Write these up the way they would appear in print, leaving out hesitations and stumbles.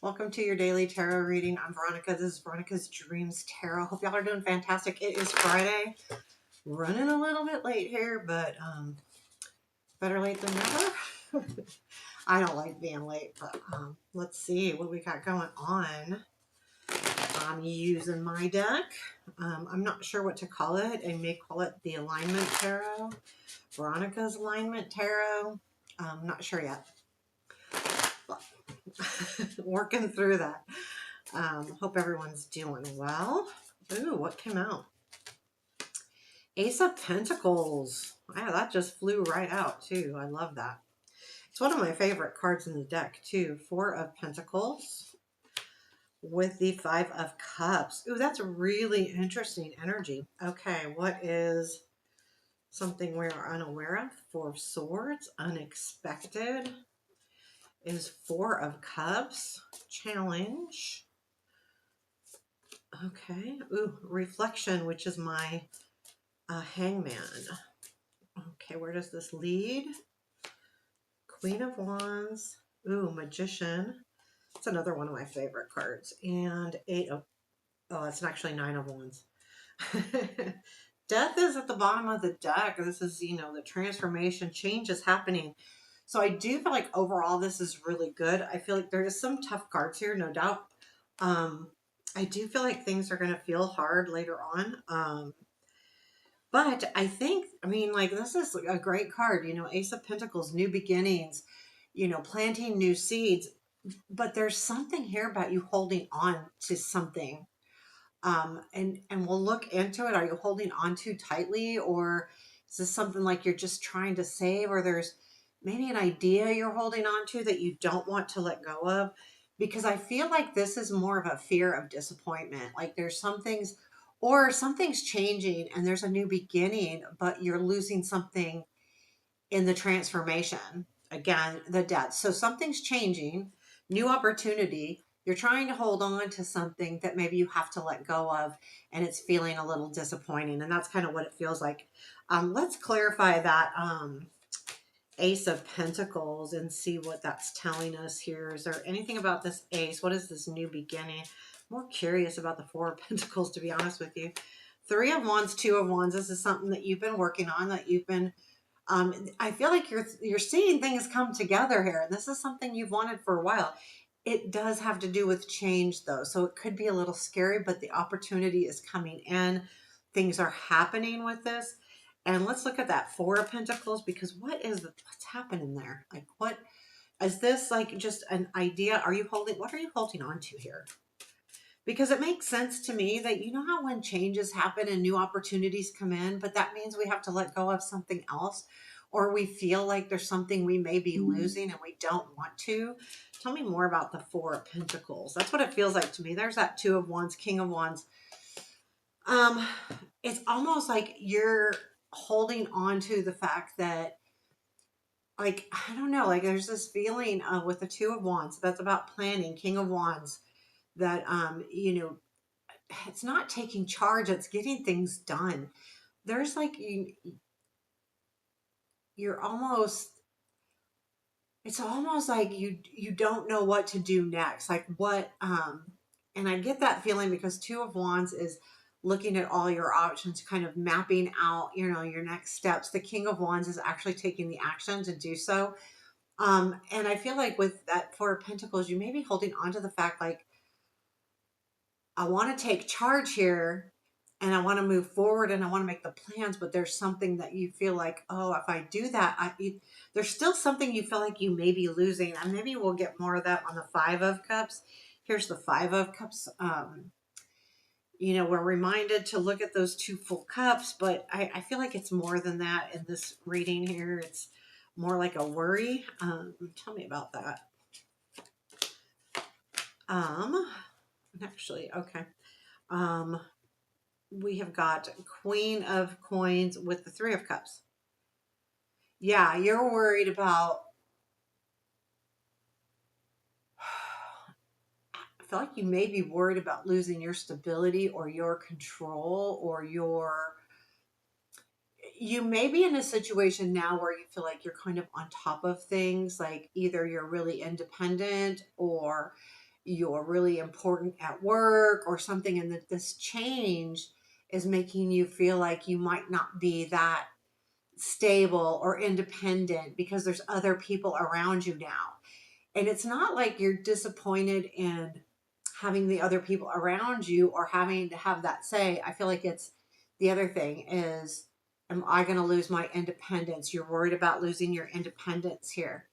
Welcome to your daily tarot reading. I'm Veronica. This is Veronica's Dreams Tarot. Hope y'all are doing fantastic. It is Friday. Running a little bit late here, but better late than never. I don't like being late, but let's see what we got going on. I'm using my deck. I'm not sure what to call it. I may call it the Alignment Tarot. Veronica's Alignment Tarot. I'm not sure yet. Working through that. Hope everyone's doing well. Ooh, what came out? Ace of Pentacles. Wow, that just flew right out too. I love that. It's one of my favorite cards in the deck too. Four of Pentacles with the Five of Cups. Ooh, that's a really interesting energy. Okay, what is something we're unaware of? Four of Swords, unexpected. Is Four of Cups, challenge. Okay, ooh, reflection, which is my Hangman. Okay, where does this lead? Queen of Wands. Ooh, Magician. It's another one of my favorite cards. And it's actually Nine of Wands. Death is at the bottom of the deck. This is, the transformation, change is happening. So I do feel like overall this is really good. I feel like there is some tough cards here, no doubt. I do feel like things are going to feel hard later on. But I think, this is a great card, Ace of Pentacles, new beginnings, planting new seeds. But there's something here about you holding on to something. And we'll look into it. Are you holding on too tightly, or is this something like you're just trying to save, or there's maybe an idea you're holding on to that you don't want to let go of? Because I feel like this is more of a fear of disappointment. Like there's some things, or something's changing and there's a new beginning, but you're losing something in the transformation. Again, the death. So something's changing, new opportunity. You're trying to hold on to something that maybe you have to let go of, and it's feeling a little disappointing. And that's kind of what it feels like. Let's clarify that Ace of Pentacles and see what that's telling us here. Is there anything about this ace? What is this new beginning? I'm more curious about the Four of Pentacles, to be honest with you. Three of Wands, Two of Wands. This is something that you've been working on, that you've been I feel like you're seeing things come together here, and this is something you've wanted for a while. It does have to do with change, though, so it could be a little scary, but the opportunity is coming in. Things are happening with this, and let's look at that Four of Pentacles, because what's happening there? Like, what is this? Like, just an idea? What are you holding on to here? Because it makes sense to me that, how when changes happen and new opportunities come in, but that means we have to let go of something else, or we feel like there's something we may be losing and we don't want to. Tell me more about the Four of Pentacles. That's what it feels like to me. There's that Two of Wands, King of Wands. It's almost like you're holding on to the fact that, like, I don't know, like there's this feeling with the Two of Wands that's about planning, King of Wands, that it's not taking charge, it's getting things done. There's like you're almost, it's almost like you don't know what to do next, like what and I get that feeling because Two of Wands is looking at all your options, kind of mapping out your next steps. The King of Wands is actually taking the action to do so. And I feel like with that Four of Pentacles, you may be holding on to the fact, like, I want to take charge here and I want to move forward and I want to make the plans, but there's something that you feel like, oh, if I do that, there's still something you feel like you may be losing. And maybe we'll get more of that on the Five of Cups. Here's the Five of Cups. We're reminded to look at those two full cups, but I feel like it's more than that in this reading here. It's more like a worry. Tell me about that. Actually, okay. We have got Queen of Coins with the Three of Cups. Yeah, you're worried about, I feel like you may be worried about losing your stability or your control, or you may be in a situation now where you feel like you're kind of on top of things, like either you're really independent, or you're really important at work or something, and that this change is making you feel like you might not be that stable or independent because there's other people around you now. And it's not like you're disappointed in having the other people around you or having to have that say. I feel like it's the other thing is, am I going to lose my independence? You're worried about losing your independence here,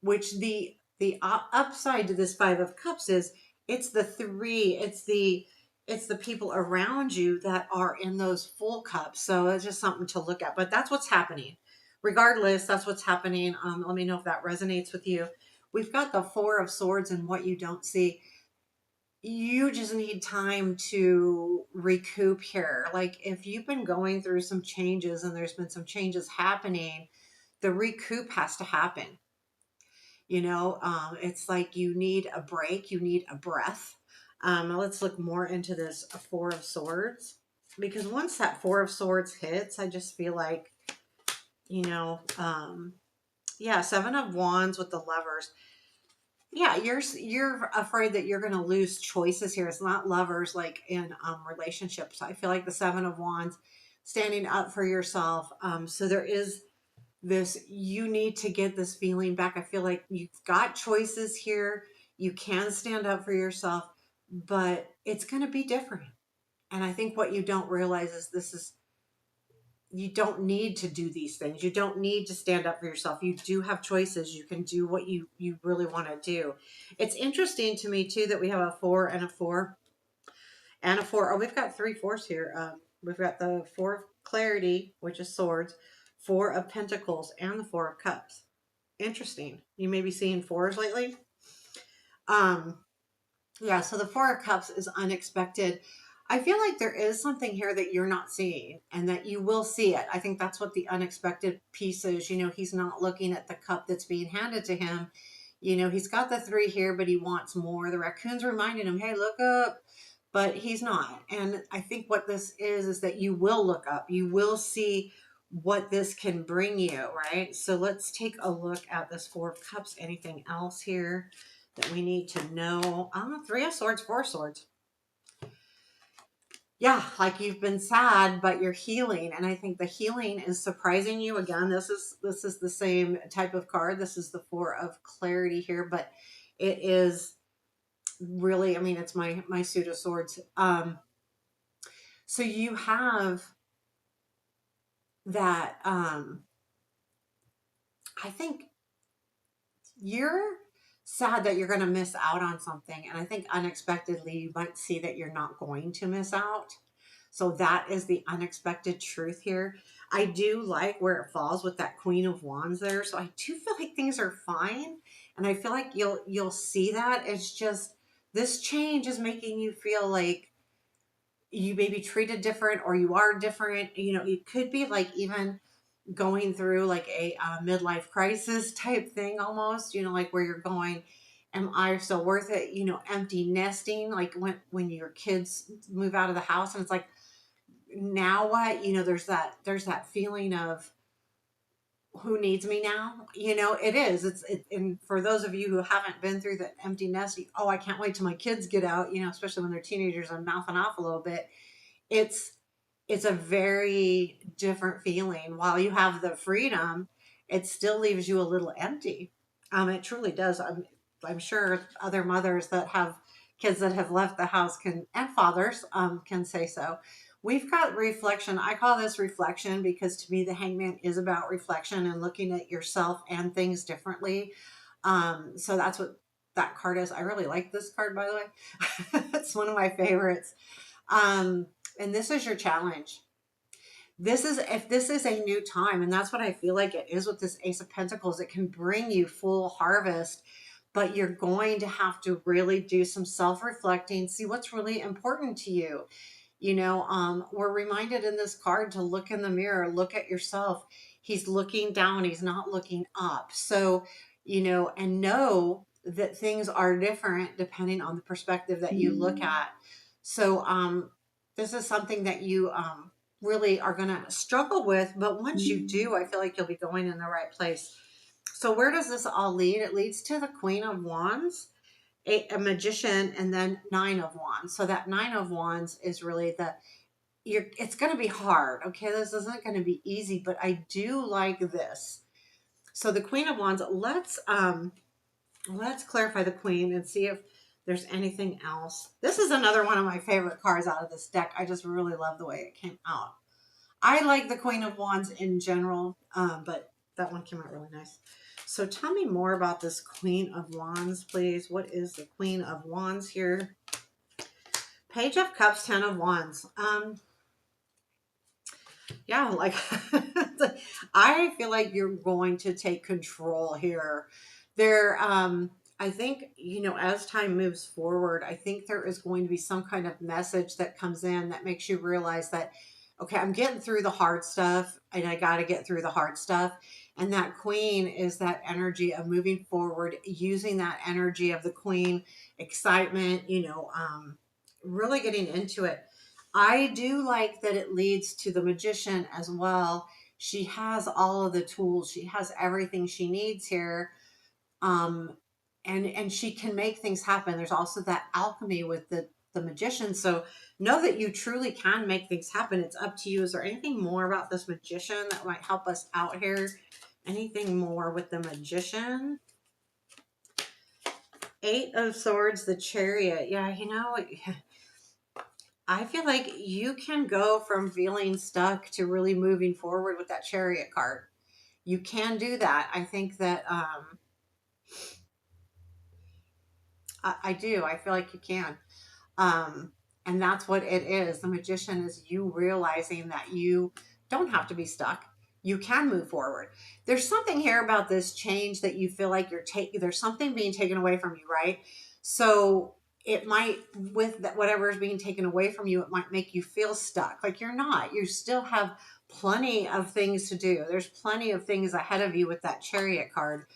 which the upside to this Five of Cups is it's the three, it's the people around you that are in those full cups. So it's just something to look at. But that's what's happening. Regardless, that's what's happening. Let me know if that resonates with you. We've got the Four of Swords and what you don't see. You just need time to recoup here. Like if you've been going through some changes and there's been some changes happening, the recoup has to happen. It's like you need a break, you need a breath. Let's look more into this Four of Swords, because once that Four of Swords hits, I just feel like, you know, yeah, Seven of Wands with the Lovers. Yeah, you're afraid that you're going to lose choices here. It's not lovers like in relationships. I feel like the Seven of Wands, standing up for yourself. So there is this, you need to get this feeling back. I feel like you've got choices here. You can stand up for yourself, but it's going to be different. And I think what you don't realize is you don't need to do these things. You don't need to stand up for yourself. You do have choices. You can do what you really want to do. It's interesting to me too that we have a four and a four and a four. Oh, we've got three fours here. We've got the Four of Clarity, which is swords, Four of Pentacles, and the Four of Cups. Interesting. You may be seeing fours lately. Um, yeah, so the Four of Cups is unexpected. I feel like there is something here that you're not seeing and that you will see it. I think that's what the unexpected piece is. He's not looking at the cup that's being handed to him. He's got the three here, but he wants more. The raccoon's reminding him, hey, look up. But he's not. And I think what this is that you will look up. You will see what this can bring you, right? So let's take a look at this Four of Cups. Anything else here that we need to know? Three of Swords, Four of Swords. Yeah, like you've been sad, but you're healing. And I think the healing is surprising you. Again, this is the same type of card. This is the Four of Clarity here, but it is really, I mean, it's my suit of swords. So you have that, I think you're sad that you're going to miss out on something. And I think unexpectedly you might see that you're not going to miss out. So that is the unexpected truth here. I do like where it falls with that Queen of Wands there. So I do feel like things are fine. And I feel like you'll see that. It's just this change is making you feel like you may be treated different or you are different. It could be like even going through like a midlife crisis type thing almost, like where you're going, am I still worth it? Empty nesting, like when your kids move out of the house and it's like, now what? There's that feeling of who needs me now? It is. And for those of you who haven't been through the empty nest, oh, I can't wait till my kids get out, especially when they're teenagers and mouthing off a little bit. It's it's a very different feeling. While you have the freedom, it still leaves you a little empty. It truly does. I'm sure other mothers that have kids that have left the house and fathers can say so. We've got reflection. I call this reflection because to me the hangman is about reflection and looking at yourself and things differently. So that's what that card is. I really like this card, by the way. It's one of my favorites. And this is your challenge. If this is a new time, and that's what I feel like it is with this Ace of Pentacles, it can bring you full harvest, but you're going to have to really do some self-reflecting, see what's really important to you. We're reminded in this card to look in the mirror, look at yourself. He's looking down, he's not looking up. So, and know that things are different depending on the perspective that you look at. So, this is something that you really are going to struggle with, but once you do, I feel like you'll be going in the right place. So where does this all lead? It leads to the Queen of Wands. a magician, and then 9 of Wands. So that 9 of Wands is really the, it's going to be hard. Okay. This isn't going to be easy, but I do like this. So the Queen of Wands, let's clarify the Queen and see if there's anything else. This is another one of my favorite cards out of this deck. I just really love the way it came out. I like the Queen of Wands in general, but that one came out really nice. So tell me more about this Queen of Wands, please. What is the Queen of Wands here? Page of Cups, 10 of Wands. Yeah, like I feel like you're going to take control here. There, I think, you know, as time moves forward, I think there is going to be some kind of message that comes in that makes you realize that, okay, I'm getting through the hard stuff and I got to get through the hard stuff. And that Queen is that energy of moving forward, using that energy of the Queen, excitement, you know, really getting into it. I do like that it leads to the Magician as well. She has all of the tools. She has everything she needs here. Um, and she can make things happen. There's also that alchemy with the Magician. So know that you truly can make things happen. It's up to you. Is there anything more about this Magician that might help us out here? Anything more with the Magician? 8 of Swords, the Chariot. Yeah, you know, I feel like you can go from feeling stuck to really moving forward with that Chariot card. You can do that. I think that I do. I feel like you can. Um, and that's what it is. The Magician is you realizing that you don't have to be stuck. You can move forward. There's something here about this change that you feel like you're taking, there's something being taken away from you, right? So it might, with that, whatever is being taken away from you, it might make you feel stuck. Like you're not. You still have plenty of things to do. There's plenty of things ahead of you with that Chariot card.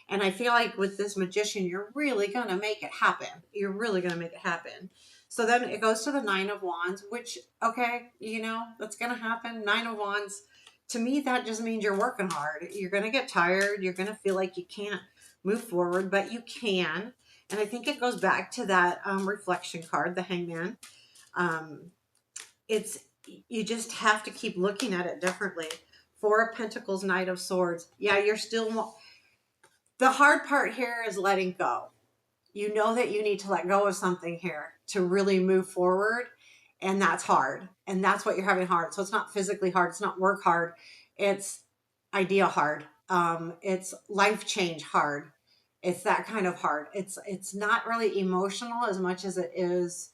And I feel like with this Magician, you're really going to make it happen. You're really going to make it happen. So then it goes to the 9 of Wands, which, okay, you know, that's going to happen. 9 of Wands, to me, that just means you're working hard. You're going to get tired. You're going to feel like you can't move forward, but you can. And I think it goes back to that reflection card, the Hangman. Um, it's, you just have to keep looking at it differently. 4 of Pentacles, Knight of Swords. Yeah, you're still, the hard part here is letting go. You know that you need to let go of something here to really move forward. And that's hard. And that's what you're having hard. So it's not physically hard. It's not work hard. It's idea hard. It's life change hard. It's that kind of hard. It's not really emotional as much as it is.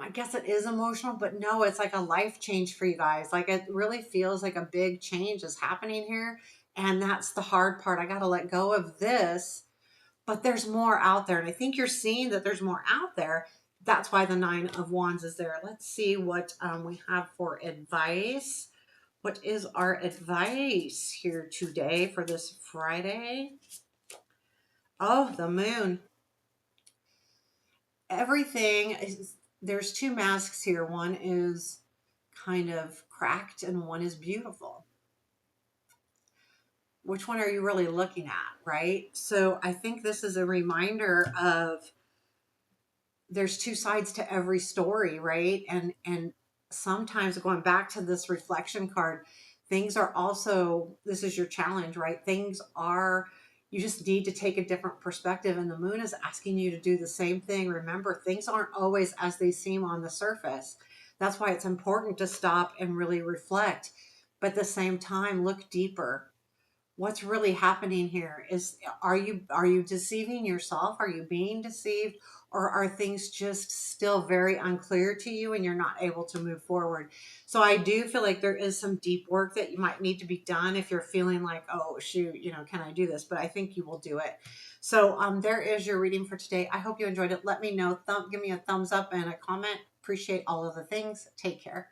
I guess it is emotional, but no, it's like a life change for you guys. Like it really feels like a big change is happening here. And that's the hard part. I got to let go of this, but there's more out there. And I think you're seeing that there's more out there. That's why the 9 of Wands is there. Let's see what we have for advice. What is our advice here today for this Friday? Oh, the Moon. Everything is, there's 2 masks here. One is kind of cracked and one is beautiful. Which one are you really looking at, right? So I think this is a reminder of there's 2 sides to every story, right? And sometimes going back to this reflection card, things are also, this is your challenge, right? Things are, you just need to take a different perspective, and the Moon is asking you to do the same thing. Remember, things aren't always as they seem on the surface. That's why it's important to stop and really reflect, but at the same time look deeper. What's really happening here is, are you deceiving yourself? Are you being deceived? Or are things just still very unclear to you and you're not able to move forward? So I do feel like there is some deep work that you might need to be done if you're feeling like, oh shoot, you know, can I do this? But I think you will do it. So there is your reading for today. I hope you enjoyed it. Let me know. Give me a thumbs up and a comment. Appreciate all of the things. Take care.